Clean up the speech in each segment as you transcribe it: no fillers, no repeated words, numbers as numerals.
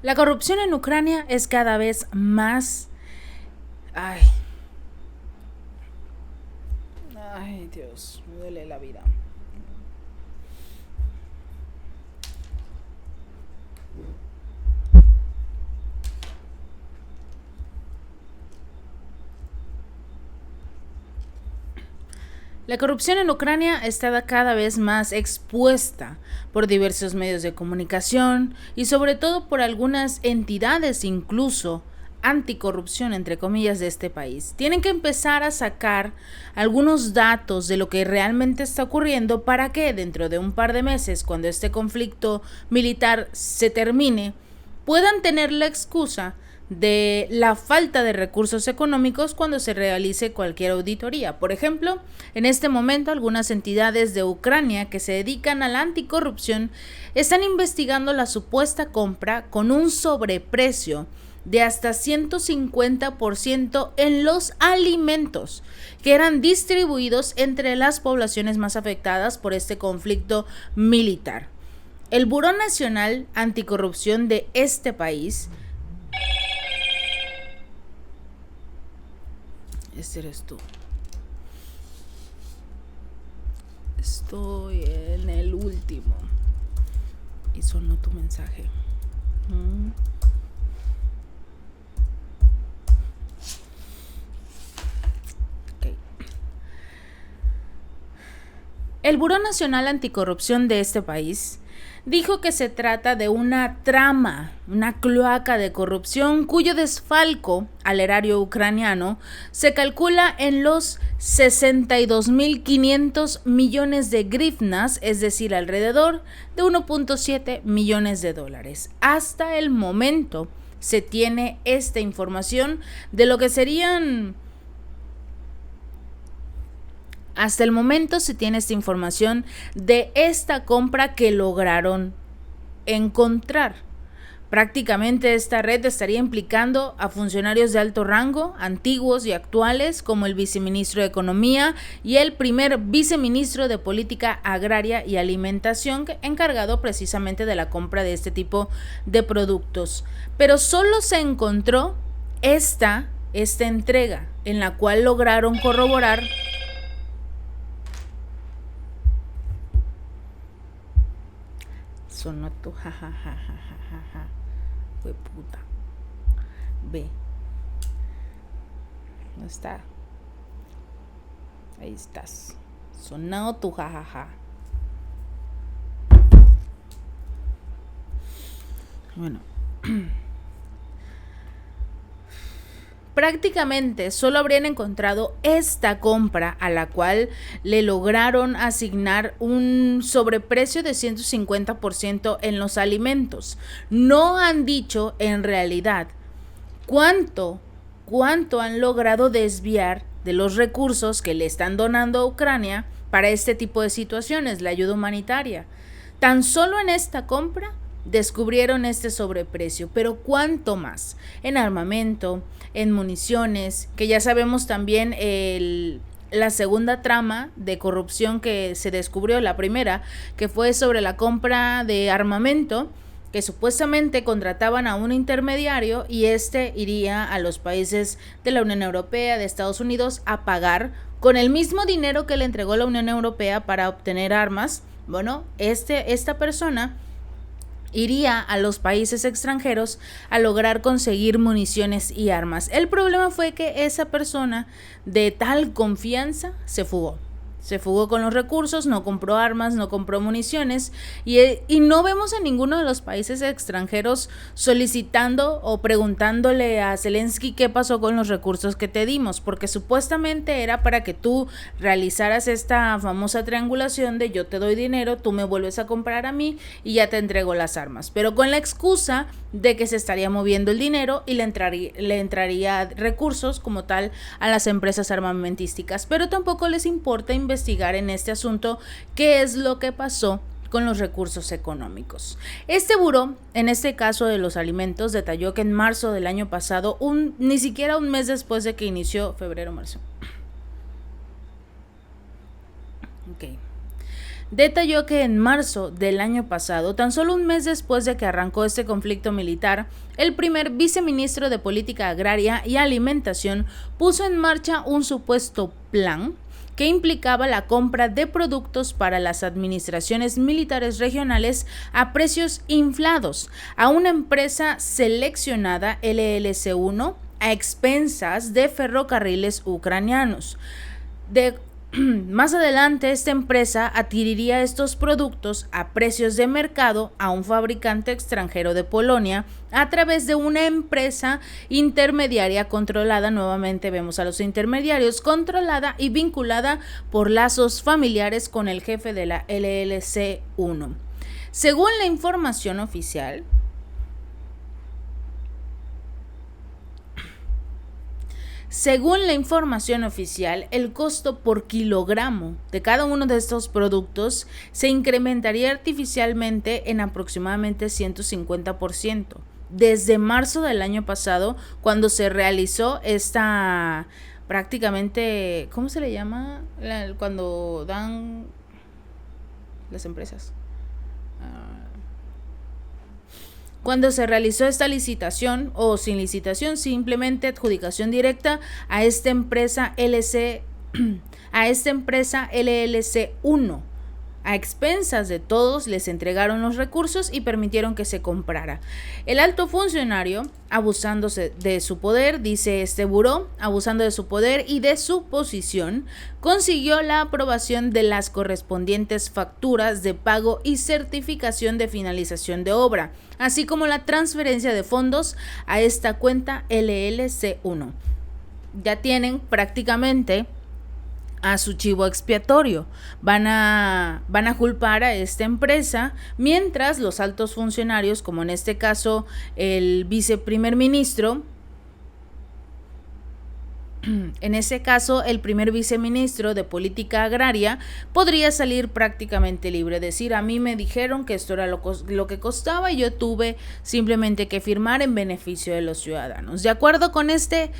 La corrupción en Ucrania es cada vez más... Ay, ay Dios, me duele la vida. La corrupción en Ucrania está cada vez más expuesta por diversos medios de comunicación y sobre todo por algunas entidades incluso anticorrupción entre comillas de este país. Tienen que empezar a sacar algunos datos de lo que realmente está ocurriendo para que dentro de un par de meses, cuando este conflicto militar se termine, puedan tener la excusa de la falta de recursos económicos cuando se realice cualquier auditoría. Por ejemplo, en este momento algunas entidades de Ucrania que se dedican a la anticorrupción están investigando la supuesta compra con un sobreprecio de hasta 150% en los alimentos que eran distribuidos entre las poblaciones más afectadas por este conflicto militar. El Buró Nacional Anticorrupción de este país, este eres tú. Estoy en el último. Y sonó tu mensaje. Okay. El Buró Nacional Anticorrupción de este país dijo que se trata de una trama, una cloaca de corrupción cuyo desfalco al erario ucraniano se calcula en los 62.500 millones de grivnas, es decir, alrededor de 1.7 millones de dólares. Hasta el momento se tiene esta información de lo que serían... Hasta el momento se tiene esta información de esta compra que lograron encontrar. Prácticamente esta red estaría implicando a funcionarios de alto rango, antiguos y actuales, como el viceministro de Economía y el primer viceministro de Política Agraria y Alimentación, encargado precisamente de la compra de este tipo de productos. Pero solo se encontró esta entrega, en la cual lograron corroborar sonó tu jajajajaja. Fue puta. Ve. ¿Dónde está? Ahí estás. Sonado tu jajaja. Bueno. Prácticamente solo habrían encontrado esta compra a la cual le lograron asignar un sobreprecio de 150% en los alimentos. No han dicho en realidad cuánto han logrado desviar de los recursos que le están donando a Ucrania para este tipo de situaciones, la ayuda humanitaria. Tan solo en esta compra descubrieron este sobreprecio, pero ¿cuánto más? En armamento, en municiones, que ya sabemos también la segunda trama de corrupción que se descubrió, la primera, que fue sobre la compra de armamento, que supuestamente contrataban a un intermediario y este iría a los países de la Unión Europea, de Estados Unidos, a pagar con el mismo dinero que le entregó la Unión Europea para obtener armas. Bueno, esta persona iría a los países extranjeros a lograr conseguir municiones y armas. El problema fue que esa persona de tal confianza se fugó. Se fugó con los recursos, no compró armas, no compró municiones y no vemos a ninguno de los países extranjeros solicitando o preguntándole a Zelensky qué pasó con los recursos que te dimos, porque supuestamente era para que tú realizaras esta famosa triangulación de yo te doy dinero, tú me vuelves a comprar a mí y ya te entrego las armas, pero con la excusa de que se estaría moviendo el dinero y le entraría recursos como tal a las empresas armamentísticas, pero tampoco les importa investigar en este asunto qué es lo que pasó con los recursos económicos. Este buró, en este caso de los alimentos, detalló que en marzo del año pasado, ni siquiera un mes después de que inició febrero-marzo. Okay. detalló que en marzo del año pasado, tan solo un mes después de que arrancó este conflicto militar, el primer viceministro de Política Agraria y Alimentación puso en marcha un supuesto plan que implicaba la compra de productos para las administraciones militares regionales a precios inflados a una empresa seleccionada LLC-1 a expensas de ferrocarriles ucranianos. Más adelante, esta empresa adquiriría estos productos a precios de mercado a un fabricante extranjero de Polonia a través de una empresa intermediaria controlada, nuevamente vemos a los intermediarios, controlada y vinculada por lazos familiares con el jefe de la LLC-1. Según la información oficial, el costo por kilogramo de cada uno de estos productos se incrementaría artificialmente en aproximadamente 150%. Desde marzo del año pasado, cuando se realizó esta prácticamente, ¿cómo se le llama? Cuando dan las empresas. Cuando se realizó esta licitación o sin licitación, simplemente adjudicación directa a esta empresa LLC-1. A expensas de todos les entregaron los recursos y permitieron que se comprara. El alto funcionario, abusándose de su poder, dice este buró, abusando de su poder y de su posición, consiguió la aprobación de las correspondientes facturas de pago y certificación de finalización de obra, así como la transferencia de fondos a esta cuenta LLC-1. Ya tienen prácticamente a su chivo expiatorio. Van a culpar a esta empresa, mientras los altos funcionarios, como en este caso el viceprimer ministro, el primer viceministro de Política Agraria podría salir prácticamente libre, decir, a mí me dijeron que esto era lo que costaba y yo tuve simplemente que firmar en beneficio de los ciudadanos. De acuerdo con este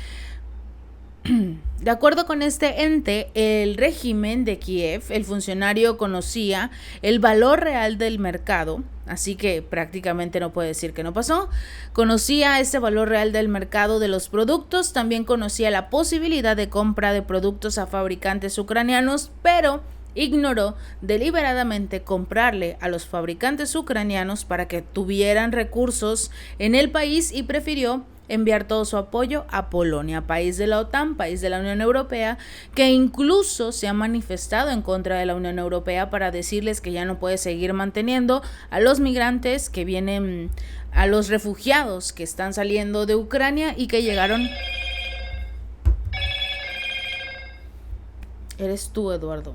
ente, el régimen de Kiev, el funcionario conocía el valor real del mercado, así que prácticamente no puede decir que no pasó. Conocía ese valor real del mercado de los productos, también conocía la posibilidad de compra de productos a fabricantes ucranianos, pero ignoró deliberadamente comprarle a los fabricantes ucranianos para que tuvieran recursos en el país y prefirió enviar todo su apoyo a Polonia, país de la OTAN, país de la Unión Europea, que incluso se ha manifestado en contra de la Unión Europea para decirles que ya no puede seguir manteniendo a los migrantes que vienen, a los refugiados que están saliendo de Ucrania y que llegaron. Eres tú, Eduardo.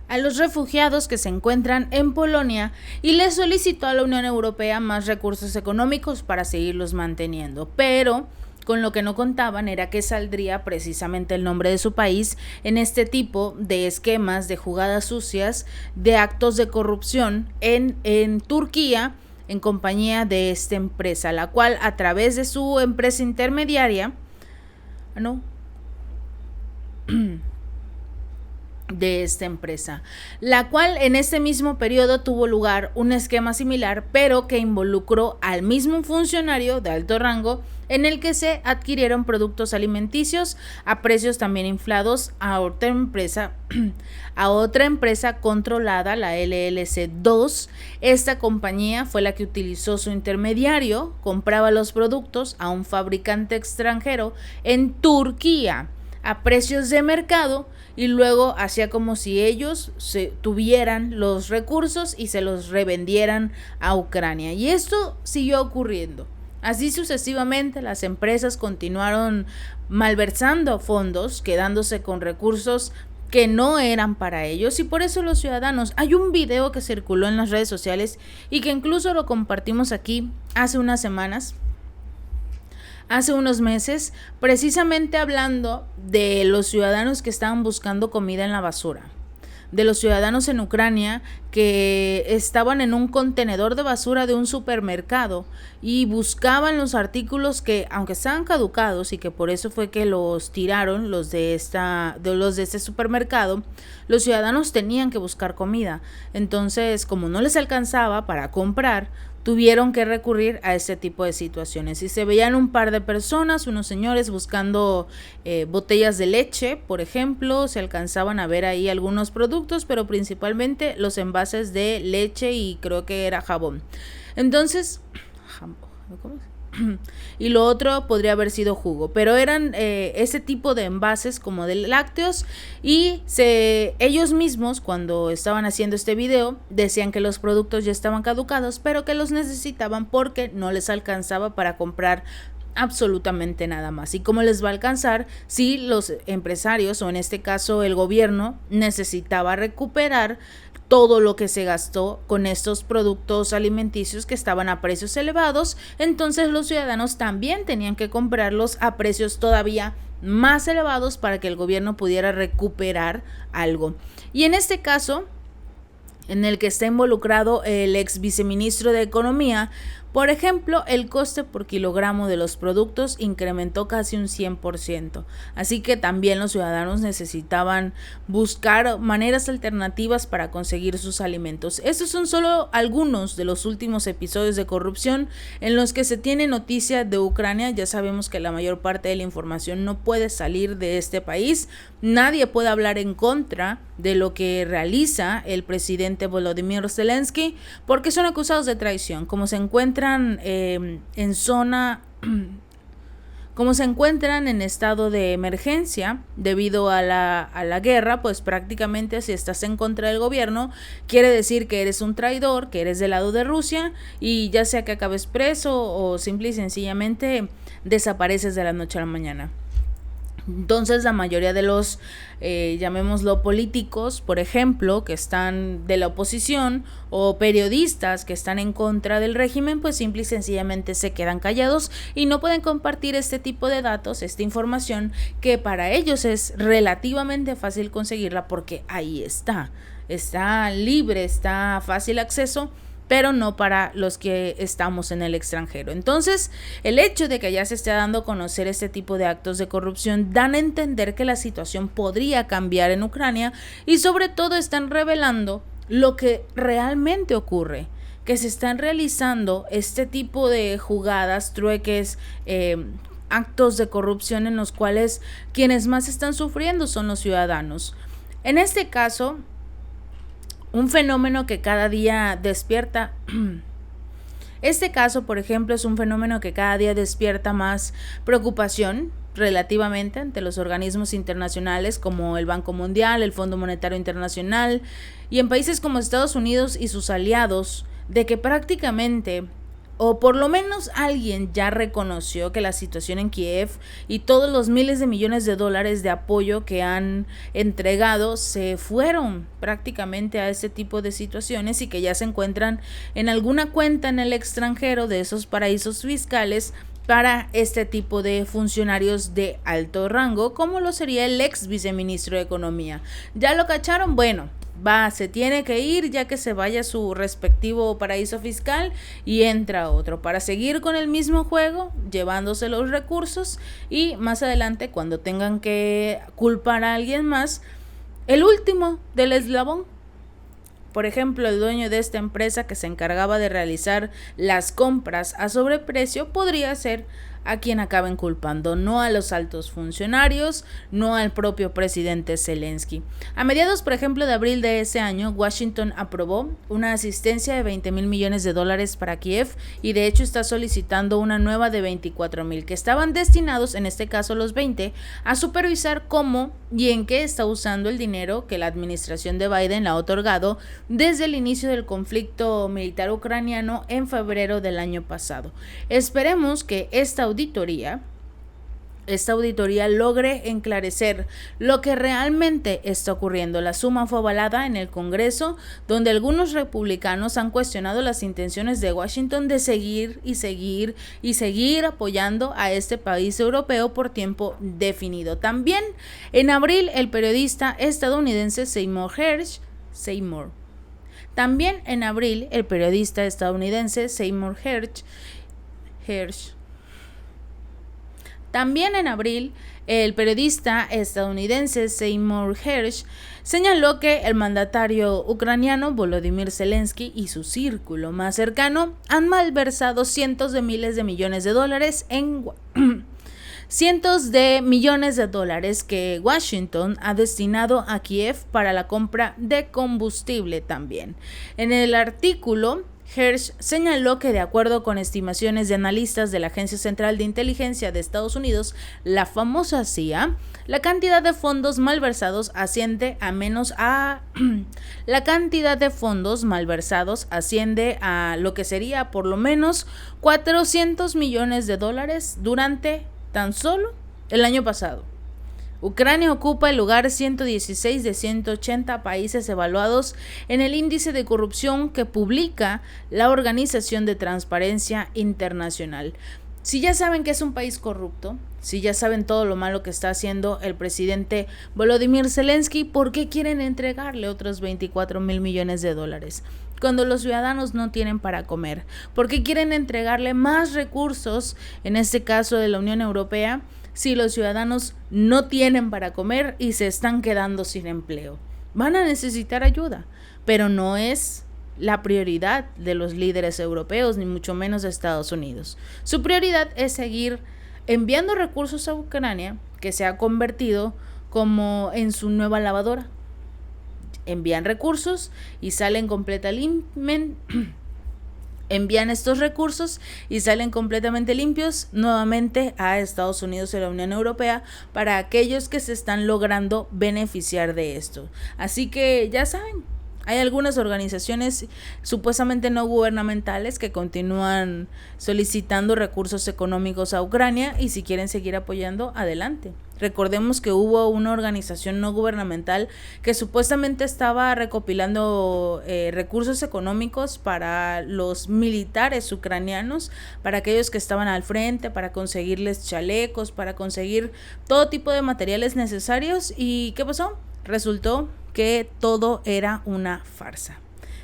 A los refugiados que se encuentran en Polonia y le solicitó a la Unión Europea más recursos económicos para seguirlos manteniendo, pero con lo que no contaban era que saldría precisamente el nombre de su país en este tipo de esquemas, de jugadas sucias, de actos de corrupción en Turquía, en compañía de esta empresa, la cual a través de su empresa intermediaria, de esta empresa, la cual en este mismo periodo tuvo lugar un esquema similar, pero que involucró al mismo funcionario de alto rango, en el que se adquirieron productos alimenticios a precios también inflados a otra empresa controlada, la LLC-2. Esta compañía fue la que utilizó su intermediario, compraba los productos a un fabricante extranjero en Turquía a precios de mercado y luego hacía como si ellos tuvieran los recursos y se los revendieran a Ucrania. Y esto siguió ocurriendo. Así sucesivamente, las empresas continuaron malversando fondos, quedándose con recursos que no eran para ellos, y por eso los ciudadanos, hay un video que circuló en las redes sociales y que incluso lo compartimos aquí hace unas semanas, hace unos meses, precisamente hablando de los ciudadanos que estaban buscando comida en la basura, de los ciudadanos en Ucrania que estaban en un contenedor de basura de un supermercado y buscaban los artículos que, aunque estaban caducados y que por eso fue que los tiraron los de este supermercado, los ciudadanos tenían que buscar comida. Entonces, como no les alcanzaba para comprar, tuvieron que recurrir a este tipo de situaciones. Y se veían un par de personas, unos señores buscando botellas de leche, por ejemplo, se alcanzaban a ver ahí algunos productos, pero principalmente los envases de leche y creo que era jabón. Entonces, ¿cómo? Y lo otro podría haber sido jugo, pero eran ese tipo de envases como de lácteos, y ellos mismos cuando estaban haciendo este video decían que los productos ya estaban caducados, pero que los necesitaban porque no les alcanzaba para comprar absolutamente nada más. ¿Y cómo les va a alcanzar si los empresarios, o en este caso el gobierno, necesitaba recuperar todo lo que se gastó con estos productos alimenticios que estaban a precios elevados? Entonces los ciudadanos también tenían que comprarlos a precios todavía más elevados para que el gobierno pudiera recuperar algo. Y en este caso, en el que está involucrado el ex viceministro de Economía, por ejemplo, el coste por kilogramo de los productos incrementó casi un 100%, así que también los ciudadanos necesitaban buscar maneras alternativas para conseguir sus alimentos. Estos son solo algunos de los últimos episodios de corrupción en los que se tiene noticia de Ucrania. Ya sabemos que la mayor parte de la información no puede salir de este país, nadie puede hablar en contra de lo que realiza el presidente Volodymyr Zelensky, porque son acusados de traición. Como se encuentran como se encuentran en estado de emergencia debido a la guerra, pues prácticamente si estás en contra del gobierno, quiere decir que eres un traidor, que eres del lado de Rusia, y ya sea que acabes preso o simple y sencillamente desapareces de la noche a la mañana. Entonces la mayoría de los, llamémoslo políticos, por ejemplo, que están de la oposición, o periodistas que están en contra del régimen, pues simple y sencillamente se quedan callados y no pueden compartir este tipo de datos, esta información que para ellos es relativamente fácil conseguirla porque ahí está libre, está fácil acceso, pero no para los que estamos en el extranjero. Entonces, el hecho de que ya se esté dando a conocer este tipo de actos de corrupción dan a entender que la situación podría cambiar en Ucrania, y sobre todo están revelando lo que realmente ocurre, que se están realizando este tipo de jugadas, trueques, actos de corrupción en los cuales quienes más están sufriendo son los ciudadanos. En este caso, un fenómeno que cada día despierta. Este caso, por ejemplo, es un fenómeno que cada día despierta más preocupación relativamente ante los organismos internacionales como el Banco Mundial, el Fondo Monetario Internacional, y en países como Estados Unidos y sus aliados, de que prácticamente, o por lo menos alguien ya reconoció que la situación en Kiev y todos los miles de millones de dólares de apoyo que han entregado se fueron prácticamente a ese tipo de situaciones, y que ya se encuentran en alguna cuenta en el extranjero de esos paraísos fiscales para este tipo de funcionarios de alto rango, como lo sería el ex viceministro de Economía. ¿Ya lo cacharon? Bueno, se tiene que ir, ya que se vaya a su respectivo paraíso fiscal y entra otro para seguir con el mismo juego, llevándose los recursos, y más adelante, cuando tengan que culpar a alguien más, el último del eslabón, por ejemplo, el dueño de esta empresa que se encargaba de realizar las compras a sobreprecio, podría ser a quien acaben culpando, no a los altos funcionarios, no al propio presidente Zelensky. A mediados, por ejemplo, de abril de ese año, Washington aprobó una asistencia de $20 mil millones para Kiev, y de hecho está solicitando una nueva de 24 mil, que estaban destinados, en este caso los 20, a supervisar cómo y en qué está usando el dinero que la administración de Biden le ha otorgado desde el inicio del conflicto militar ucraniano en febrero del año pasado. Esperemos que esta auditoría esta auditoría logre enclarecer lo que realmente está ocurriendo. La suma fue avalada en el Congreso, donde algunos republicanos han cuestionado las intenciones de Washington de seguir apoyando a este país europeo por tiempo definido. También en abril, el periodista estadounidense Seymour Hersh señaló que el mandatario ucraniano Volodymyr Zelensky y su círculo más cercano han malversado cientos de millones de dólares que Washington ha destinado a Kiev para la compra de combustible también. En el artículo, Hersh señaló que de acuerdo con estimaciones de analistas de la Agencia Central de Inteligencia de Estados Unidos, la famosa CIA, la cantidad de fondos malversados asciende a lo que sería por lo menos 400 millones de dólares durante tan solo el año pasado. Ucrania ocupa el lugar 116 de 180 países evaluados en el índice de corrupción que publica la Organización de Transparencia Internacional. Si ya saben que es un país corrupto, si ya saben todo lo malo que está haciendo el presidente Volodymyr Zelensky, ¿por qué quieren entregarle otros 24 mil millones de dólares? Cuando los ciudadanos no tienen para comer. ¿Por qué quieren entregarle más recursos, en este caso de la Unión Europea, si los ciudadanos no tienen para comer y se están quedando sin empleo? Van a necesitar ayuda, pero no es la prioridad de los líderes europeos, ni mucho menos de Estados Unidos. Su prioridad es seguir enviando recursos a Ucrania, que se ha convertido como en su nueva lavadora. Envían recursos y salen envían estos recursos y salen completamente limpios nuevamente a Estados Unidos y la Unión Europea para aquellos que se están logrando beneficiar de esto. Así que ya saben, hay algunas organizaciones supuestamente no gubernamentales que continúan solicitando recursos económicos a Ucrania y si quieren seguir apoyando, adelante. Recordemos que hubo una organización no gubernamental que supuestamente estaba recopilando recursos económicos para los militares ucranianos, para aquellos que estaban al frente, para conseguirles chalecos, para conseguir todo tipo de materiales necesarios. ¿Y qué pasó? Resultó que todo era una farsa,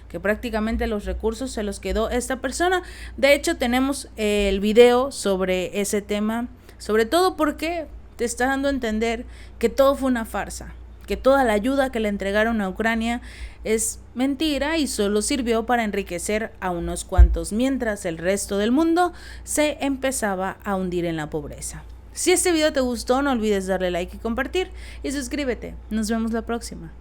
que prácticamente los recursos se los quedó esta persona. De hecho, tenemos el video sobre ese tema, sobre todo porque te está dando a entender que todo fue una farsa, que toda la ayuda que le entregaron a Ucrania es mentira y solo sirvió para enriquecer a unos cuantos, mientras el resto del mundo se empezaba a hundir en la pobreza. Si este video te gustó, no olvides darle like y compartir, y suscríbete. Nos vemos la próxima.